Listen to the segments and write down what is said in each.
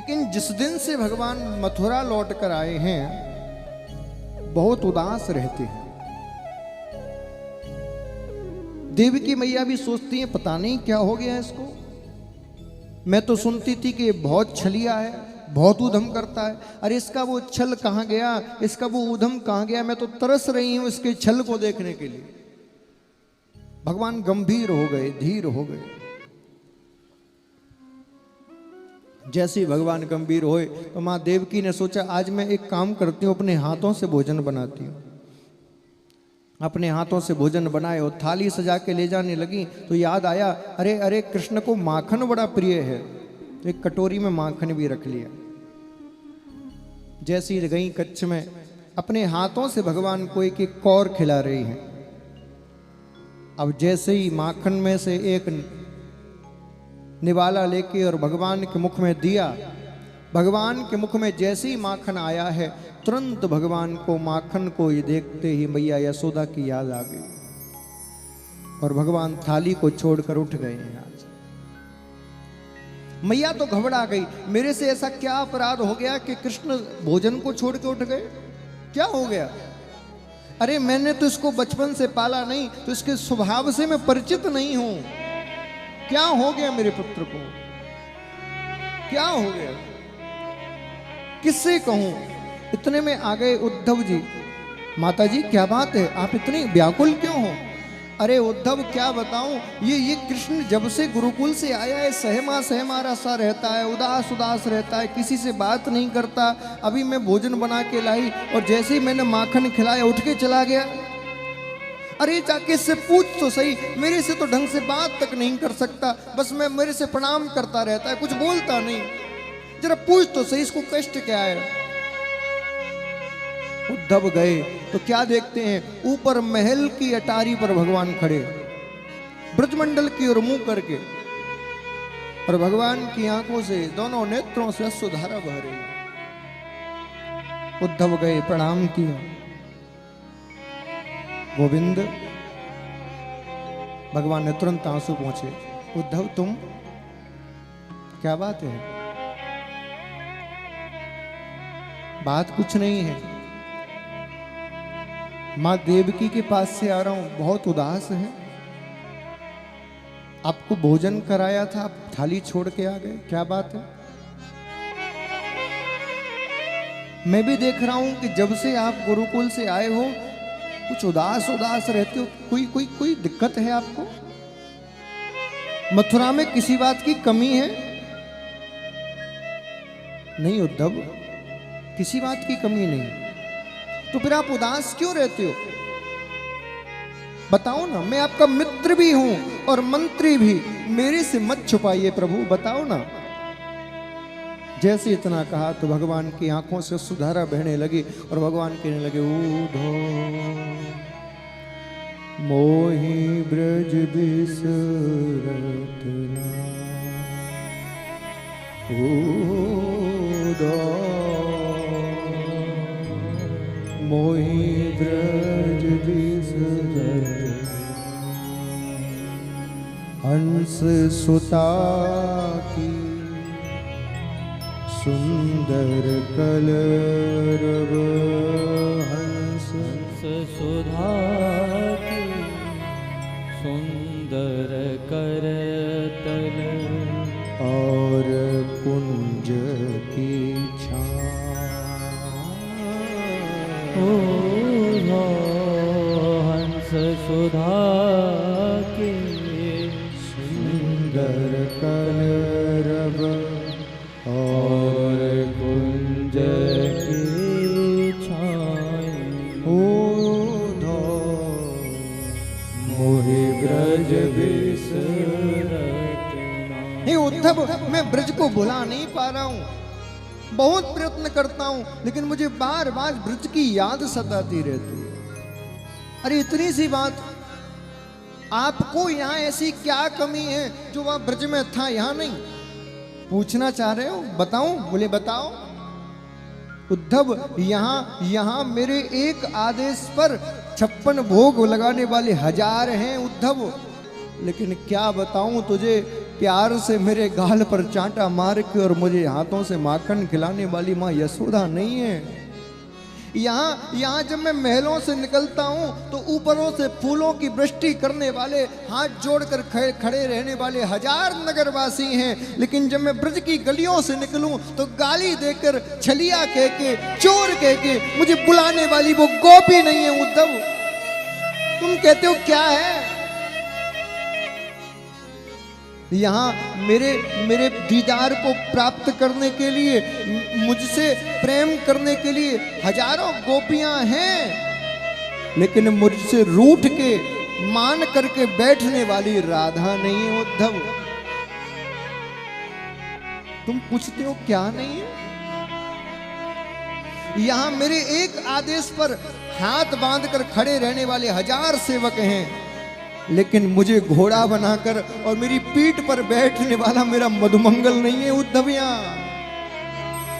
लेकिन जिस दिन से भगवान मथुरा लौट कर आए हैं बहुत उदास रहते हैं। देवकी मैया भी सोचती हैं पता नहीं क्या हो गया इसको। मैं तो सुनती थी कि बहुत छलिया है, बहुत उधम करता है। अरे इसका वो छल कहाँ गया, इसका वो उधम कहाँ गया। मैं तो तरस रही हूं इसके छल को देखने के लिए। भगवान गंभीर हो गए, धीर हो गए। जैसे ही भगवान गंभीर होए तो मां देवकी ने सोचा आज मैं एक काम करती हूँ, अपने हाथों से भोजन बनाती हूँ। अपने हाथों से भोजन बनाए और थाली सजा के ले जाने लगी तो याद आया अरे अरे कृष्ण को माखन बड़ा प्रिय है, तो एक कटोरी में माखन भी रख लिया। जैसी गई कच्छ में अपने हाथों से भगवान को एक एक कौर खिला रही है। अब जैसे ही माखन में से एक निवाला लेके और भगवान के मुख में दिया, भगवान के मुख में जैसे ही माखन आया है तुरंत भगवान को माखन को ये देखते ही मैया यशोदा की याद आ गई और भगवान थाली को छोड़कर उठ गए हैं। आज मैया तो घबरा गई, मेरे से ऐसा क्या अपराध हो गया कि कृष्ण भोजन को छोड़ के उठ गए, क्या हो गया। अरे मैंने तो इसको बचपन से पाला नहीं, तो इसके स्वभाव से मैं परिचित नहीं हूं। क्या हो गया मेरे पुत्र को, क्या हो गया, किससे कहूं। इतने में आ गए उद्धव जी। माता जी क्या बात है, आप इतनी व्याकुल क्यों हो। अरे उद्धव क्या बताऊं, ये कृष्ण जब से गुरुकुल से आया है सहमा सा रहता है, उदास उदास रहता है, किसी से बात नहीं करता। अभी मैं भोजन बना के लाई और जैसे ही मैंने माखन खिलाया उठ के चला गया। अरे जाके इससे पूछ तो सही, मेरे से तो ढंग से बात तक नहीं कर सकता, बस मैं मेरे से प्रणाम करता रहता है, कुछ बोलता नहीं। जरा पूछ तो सही इसको कष्ट क्या है। उद्धव गए तो क्या देखते हैं, ऊपर महल की अटारी पर भगवान खड़े ब्रजमंडल की ओर मुंह करके, और भगवान की आंखों से दोनों नेत्रों से अश्रुधारा बह रही। उद्धव गए, प्रणाम किया। गोविंद, भगवान ने तुरंत आंसू पहुंचे। उद्धव तुम, क्या बात है। बात कुछ नहीं है, मां देवकी के पास से आ रहा हूं, बहुत उदास है। आपको भोजन कराया था, आप थाली छोड़ के आ गए, क्या बात है। मैं भी देख रहा हूं कि जब से आप गुरुकुल से आए हो कुछ उदास उदास रहते हो, कोई दिक्कत है आपको। मथुरा में किसी बात की कमी है। नहीं उद्धव, किसी बात की कमी नहीं, तो फिर आप उदास क्यों रहते हो, बताओ ना। मैं आपका मित्र भी हूं और मंत्री भी, मेरे से मत छुपाइए प्रभु, बताओ ना। जैसे इतना कहा तो भगवान की आंखों से सुधारा बहने लगी और भगवान कहने लगे ऊधो मोहि ब्रज बिसरत ना, ऊधो मोहि ब्रज बिसरत, हंस सुता की सुंदर कलरव, हंस सुधा की सुंदर करतल, और कुंज की छाँव। हंस सुधा की सुंदर कलरव, और कुंज की छाई। ऊधो मोहि ब्रज बिसरत ना। हे उद्धव, मैं ब्रज को भुला नहीं पा रहा हूं, बहुत प्रयत्न करता हूं, लेकिन मुझे बार बार ब्रज की याद सताती रहती है। अरे इतनी सी बात, आपको यहां ऐसी क्या कमी है जो वहां ब्रज में था यहां नहीं, पूछना चाह रहे हो, बताऊं। बोले बताओ। उद्धव, यहां मेरे एक आदेश पर 56 भोग लगाने वाले 1000 हैं उद्धव, लेकिन क्या बताऊं तुझे, प्यार से मेरे गाल पर चांटा मार के और मुझे हाथों से माखन खिलाने वाली माँ यशोदा नहीं है। यहाँ जब मैं महलों से निकलता हूँ तो ऊपरों से फूलों की वृष्टि करने वाले, हाथ जोड़कर खड़े रहने वाले हजार नगरवासी हैं, लेकिन जब मैं ब्रज की गलियों से निकलूं तो गाली देकर, छलिया कह के, चोर कह के मुझे बुलाने वाली वो गोपी नहीं है। उद्धव, तुम कहते हो क्या है? यहाँ मेरे दीदार को प्राप्त करने के लिए, मुझसे प्रेम करने के लिए हजारों गोपियां हैं, लेकिन मुझसे रूठ के, मान करके बैठने वाली राधा नहीं है। उद्धव, तुम पूछते हो क्या नहीं है? यहाँ मेरे एक आदेश पर हाथ बांधकर खड़े रहने वाले हजार सेवक हैं, लेकिन मुझे घोड़ा बनाकर और मेरी पीठ पर बैठने वाला मेरा मधुमंगल नहीं है। उद्धविया,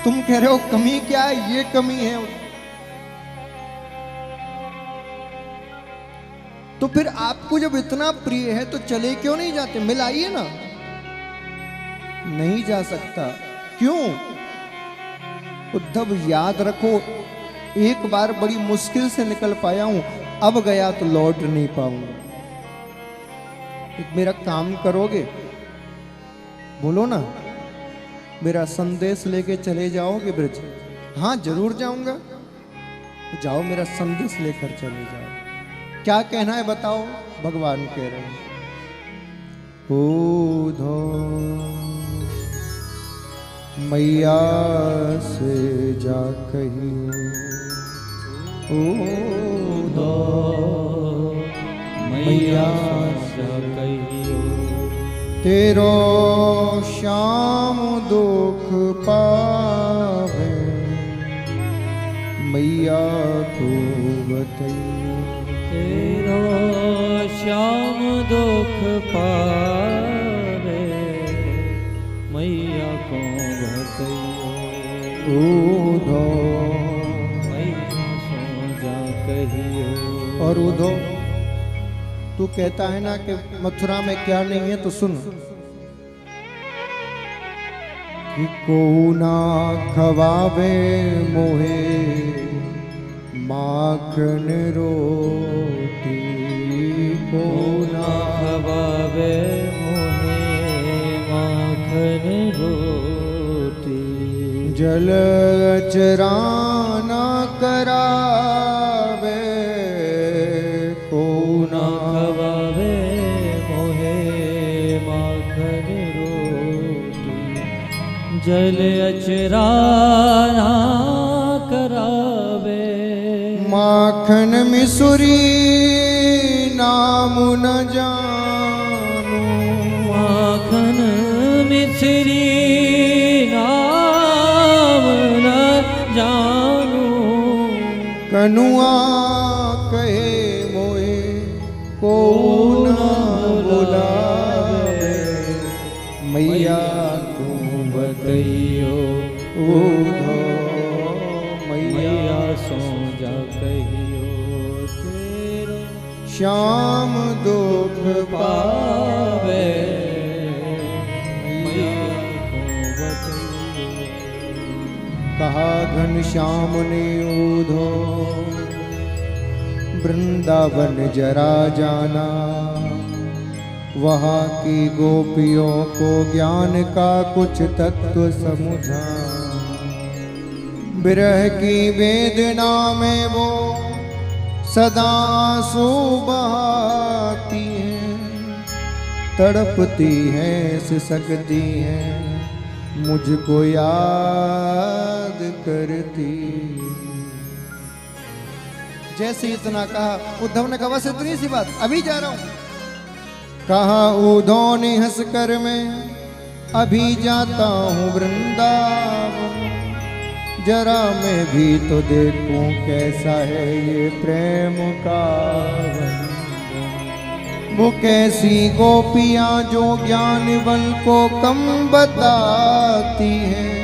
तुम कह रहे हो कमी क्या है? ये कमी है। तो फिर आपको जब इतना प्रिय है तो चले क्यों नहीं जाते? मिलाइए ना। नहीं जा सकता। क्यों? उद्धव, याद रखो, एक बार बड़ी मुश्किल से निकल पाया हूं, अब गया तो लौट नहीं पाऊंगा। मेरा काम करोगे? बोलो ना, मेरा संदेश लेके चले जाओगे ब्रज? हाँ, जरूर जाऊंगा। जाओ, मेरा संदेश लेकर चले जाओ। क्या कहना है बताओ? भगवान कह रहे हैं, उद्धव मैया से जा कहियो, उद्धव मैया से कहियो, तेरो श्याम दुख पावे, मैया को बतैयो। तेरो श्याम दुख पावे, मैया को बतैयो। उद्धव मैया सो जा कहियो। और उद्धव, तू कहता है ना कि मथुरा में क्या नहीं है, तो सुन कि को ना खवावे मोहे माखन रोटी, को ना खवावे मोहे माखन रोटी, जल चराना करावे, को ना खवावे मोहे माखन रोटी, जल अचराना करावे, माखन मिसुरी नाम न जानू, माखन मिसरी नाम न जानू, कनुआ कहे मोए को न बुलावे, मैया तू बतैयो। उद्धव मैया सो जा कहियो, तेरो श्याम दुख पावे, मैया को बतैयो। कहा घनश्याम ने उद्धव वृंदावन जरा जाना, वहाँ की गोपियों को ज्ञान का कुछ तत्व समझा, विरह की वेदना में वो सदा आंसू बहाती हैं, तड़पती हैं, सिसकती हैं, मुझको याद करती। जैसे इतना कहा, उद्धव ने कहा बस इतनी सी बात, अभी जा रहा हूं। कहा उद्धव ने हंसकर, मैं अभी जाता हूँ वृंदावन, जरा मैं भी तो देखूं कैसा है ये प्रेम का बंधन। वो कैसी गोपियां जो ज्ञान बल को कम बताती हैं,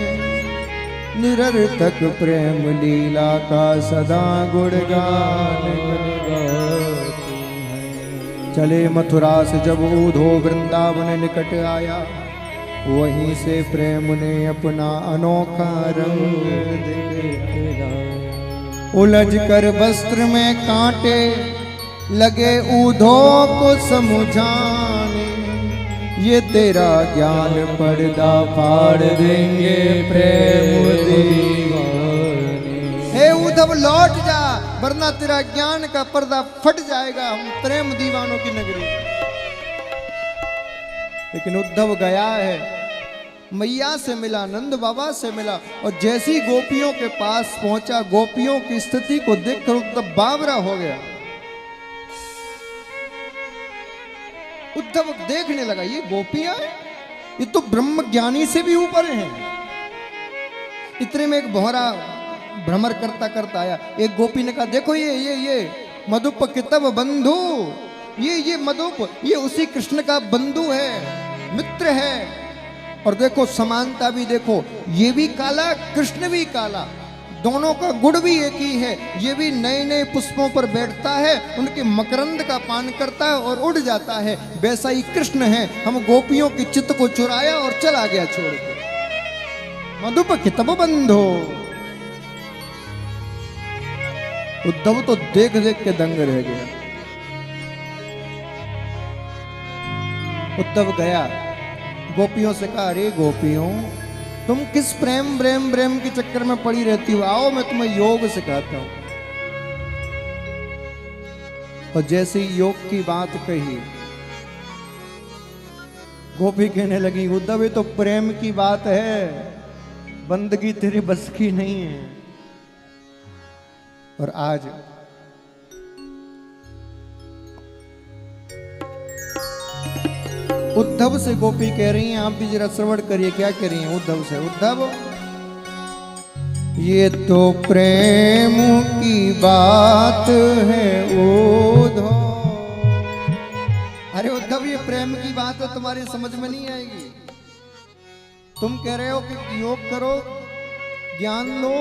निरर्थक प्रेम लीला का सदा गुणगान गाती हैं। चले मथुरा से जब ऊधो वृंदावन निकट आया, वहीं से प्रेम ने अपना अनोखा रंग दिखलाया। उलझ कर वस्त्र में कांटे लगे ऊधो को समझाने, ये तेरा ज्ञान पर्दा फाड़ देंगे प्रेम दीवाने। हे उद्धव लौट जा, वरना तेरा ज्ञान का पर्दा फट जाएगा, हम प्रेम दीवानों की नगरी। लेकिन उद्धव गया है, मैया से मिला, नंद बाबा से मिला, और जैसी गोपियों के पास पहुंचा, गोपियों की स्थिति को देखकर उद्धव बावरा हो गया। उद्धव देखने लगा, ये गोपियां, ये तो ब्रह्म ज्ञानी से भी ऊपर हैं। इतने में एक भौरा भ्रमर करता करता आया। एक गोपी ने कहा, देखो ये मधुप कितब बंधु, ये मधुप, ये उसी कृष्ण का बंधु है, मित्र है। और देखो समानता भी देखो, ये भी काला, कृष्ण भी काला, दोनों का गुण भी एक ही है। ये भी नए नए पुष्पों पर बैठता है, उनके मकरंद का पान करता है और उड़ जाता है, वैसा ही कृष्ण है। हम गोपियों की चित्त को चुराया और चला गया छोड़ के। मधुप कितब बंधो। उद्धव तो देख देख के दंग रह गया। उद्धव गया, गोपियों से कहा, अरे गोपियों, तुम किस प्रेम के चक्कर में पड़ी रहती हो, आओ मैं तुम्हें योग सिखाता हूं। और जैसे ही योग की बात कही, गोपी कहने लगी, उद्धव ये तो प्रेम की बात है, बंदगी तेरे बस की नहीं है। और आज उद्धव से गोपी कह रही हैं, आप भी जरा श्रवण करिए क्या कह रही हैं उद्धव से। उद्धव, ये तो प्रेम की बात है उद्धव। अरे उद्धव, ये प्रेम की बात है, तुम्हारी समझ में नहीं आएगी। तुम कह रहे हो कि योग करो, ज्ञान लो।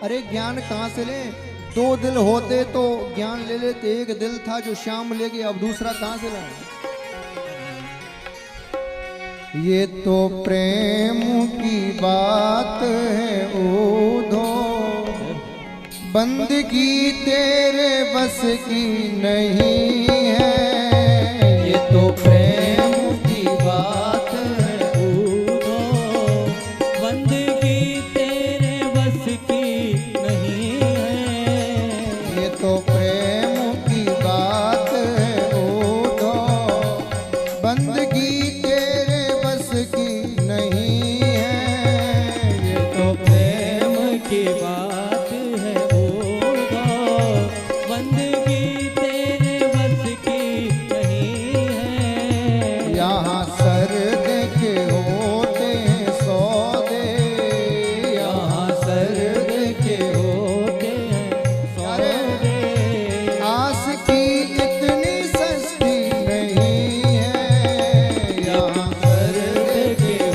अरे ज्ञान कहां से लें? 2 दिल होते तो ज्ञान ले लेते। एक दिल था जो श्याम ले गए, अब दूसरा कहां से लाए? ये तो प्रेम की बात है उद्धव, बंदगी तेरे बस की नहीं है। ये तो प्रेम की बात है उद्धव, बंदगी तेरे बस की नहीं है। ये तो प्रेम की बात है उद्धव, बंदगी की नहीं है। ये तो प्रेम की बात है उद्धव, बंदगी तेरे बस की नहीं है। यहाँ सर देखे होते हैं सौदे, यहाँ सर देखे होते हैं सौदे। आस की इतनी सस्ती नहीं है। यहाँ सर देखे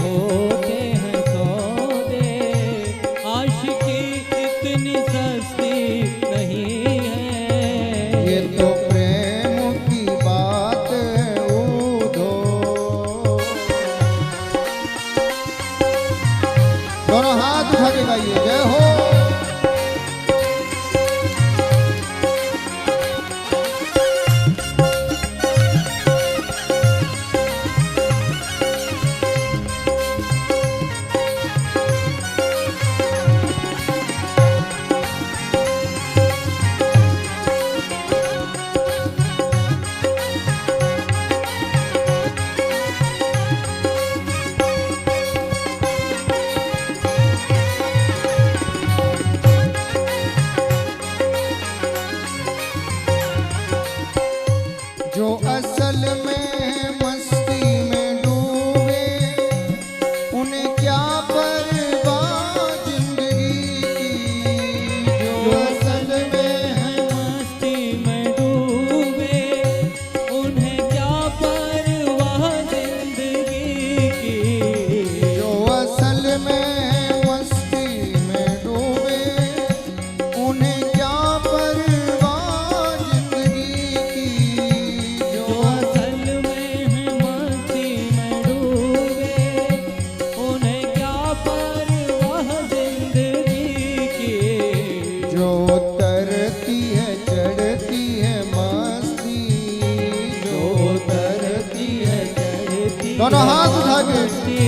दोनों हाथ उठा के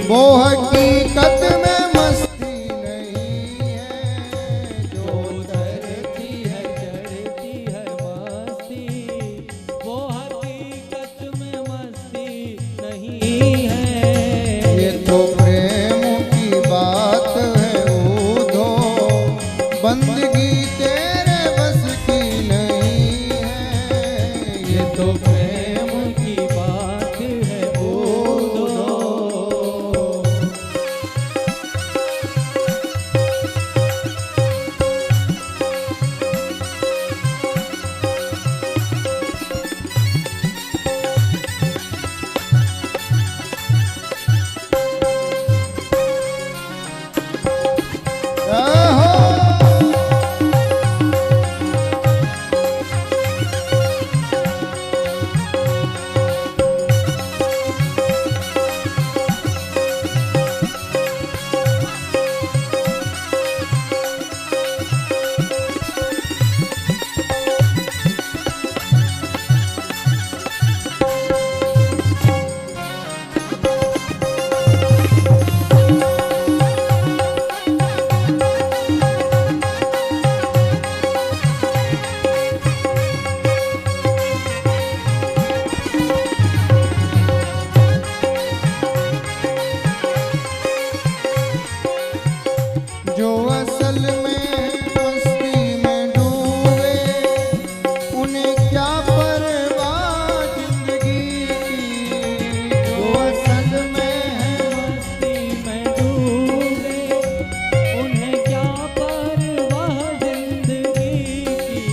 वो हकीकत में मस्ती नहीं है जो उतरती है चढ़ती है मस्ती, वो हकीकत में मस्ती नहीं है। ये तो प्रेम की बात है ऊधो बंदगी तेरे बस की नहीं है। ये तो प्रेम की बात है बोलो। जय हो। जो असल में मस्ती में डूबे उन्हें क्या परवाह जिंदगी की। जो असल में है मस्ती में डूबे उन्हें क्या परवाह जिंदगी की।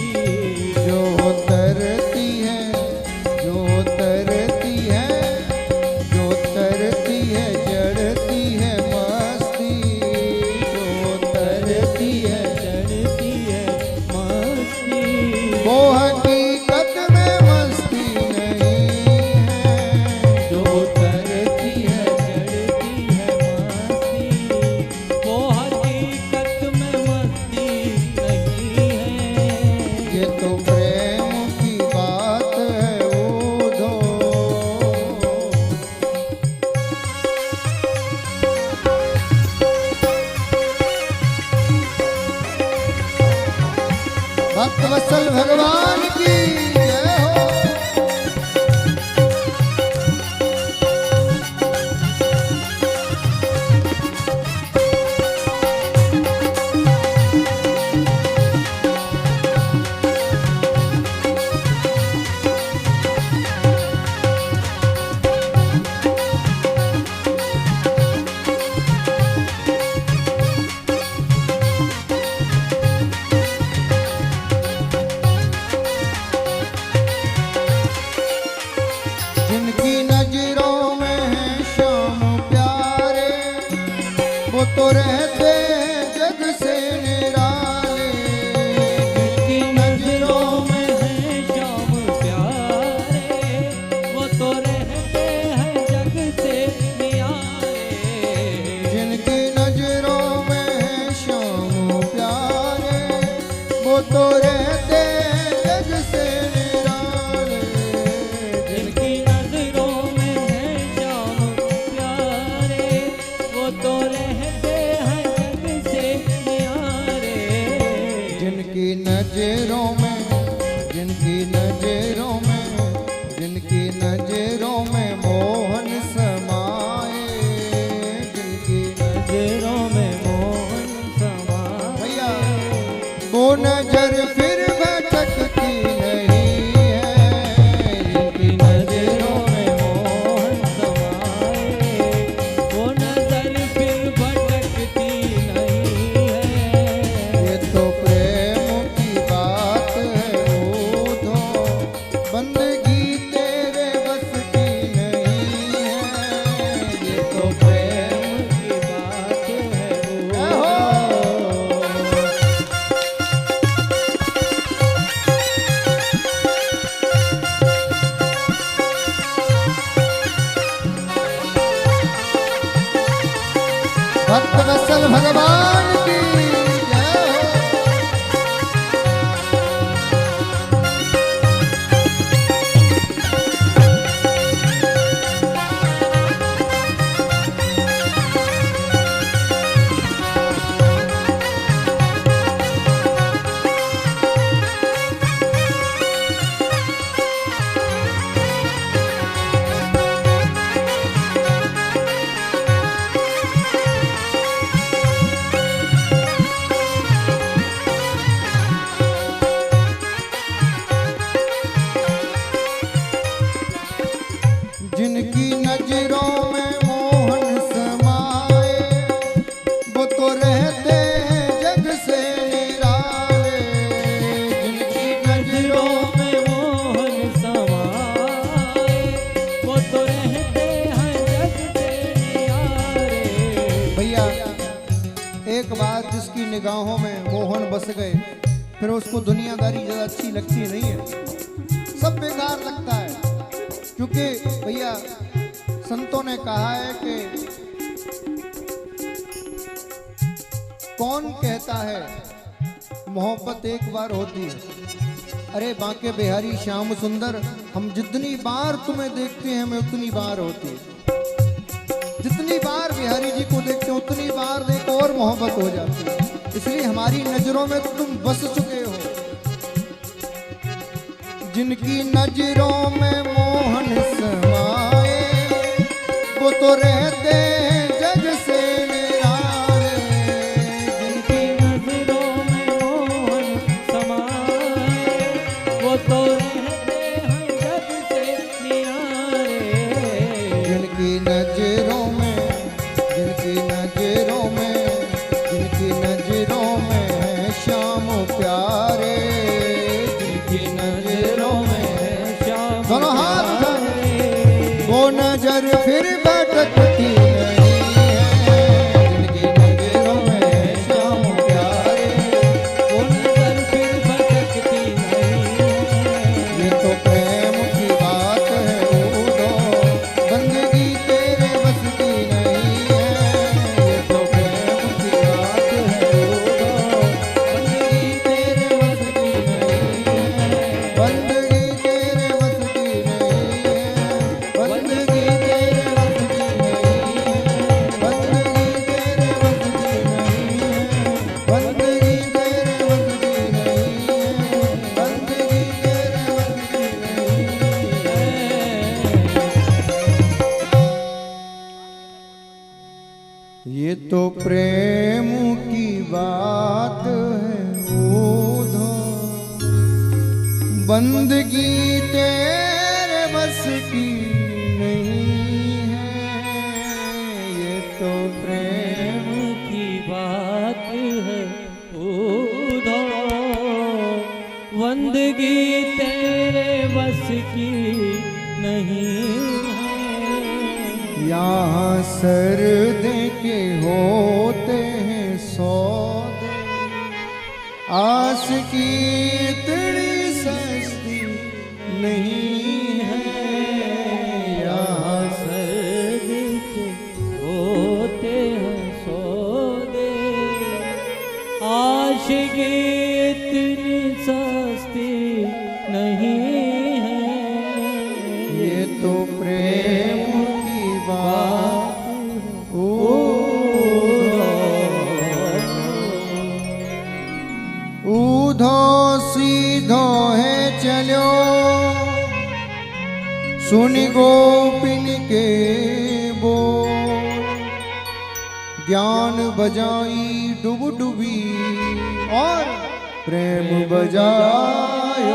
जो तरती है जो तरती है जो तरती है जड़ती है मस्ती। जो तरती है चढ़ती है मस्ती, वो हकीकत में मस्ती नहीं है। जो उतरती है चढ़ती है मस्ती, वो हकीकत में मस्ती नहीं है। ये तो प्रेम की बात है ऊधो। भक्त वत्सल भगवान की जय हो। जिनकी नजरों में है श्याम प्यारे वो तो रहते हैं जग से निराले। की नजरों में है श्याम प्यारे, वो तो रहते हैं जग से न्यारे। जिनकी नजरों में है श्याम प्यारे वो तो रहते हैं जग से निराले। जिनकी नजरों में है श्याम प्यारे, वो तो रहते हैं जग से न्यारे। जिनकी नजरों में जिनकी नजरों में जिनकी नजरों में मोहन समाए। जिनकी नजरों में मोहन समाए, भैया वो नजर फिर भटकती नहीं है। जिनकी नजरों में मोहन समाए, वो नजर फिर भटकती नहीं है। ये तो प्रेम की बात है ऊधो बंदगी तेरे बस की नहीं है। ये तो प्रेम की बात है हो। भक्त वत्सल भगवान की जय हो। जिनकी नजरों में मोहन समाए, वो तो रहते हैं जग से निराले। जिनकी नजरों में मोहन समाए, वो तो रहते हैं जग से निराले। भैया एक बार जिसकी निगाहों में मोहन बस गए, फिर उसको दुनियादारी ज्यादा अच्छी लगती नहीं है, सब बेकार लगता है। क्योंकि भैया संतों ने कहा है कि कौन कहता है मोहब्बत एक बार होती है। अरे बांके बिहारी श्याम सुंदर, हम जितनी बार तुम्हें देखते हैं हमें उतनी बार होती है। जितनी बार बिहारी जी को देखते हैं उतनी बार देखो और मोहब्बत हो जाती है। इसलिए हमारी नजरों में तुम बस चुके हो। जिनकी नजरों में मोहन समाए, वो तो रहते हैं जग से निराले। जिनकी नजरों में मोहन समाए, वो तो रहते हैं जग से निराले। जिनकी नजरों में, जिनकी नजरों में, जिनकी नजरों में है श्याम प्यारे। जिनकी नजरों में दोनों हाथ उठाए, वो नजर फिर भटकती नहीं है। जिनकी नजरों में है श्याम प्यारे, वो नजर फिर भटकती नहीं है। ये तो प्रेम की बात है उदो, बंदगी तेरे बस की नहीं है। ये तो प्रेम की बात है उदो, बंदगी तेरे बस की नहीं है। बंदगी तेरे बस की नहीं है। बंदगी तेरे बस की नहीं है। बंदगी तेरे बस की नहीं है। बंदगी तेरे बस की नहीं है। बंदगी तेरे बस की नहीं है। ये तो प्रेम की बात है ओधो, बंदगी तेरे बस की नहीं है। ये तो प्रेम की बात है उधो, बंदगी तेरे बस की नहीं है। यहाँ सर्द के होते हैं सौदे, आस की इतनी सस्ती नहीं है। यहाँ सर्द के होते हैं सौदे, आशिकी इतनी सस्ती नहीं है। ये तो प्रेम की बात ऊधो सीधो है चलो, सुन गोपिन के बोल। ज्ञान बजाई डुब डुबी और प्रेम बजायो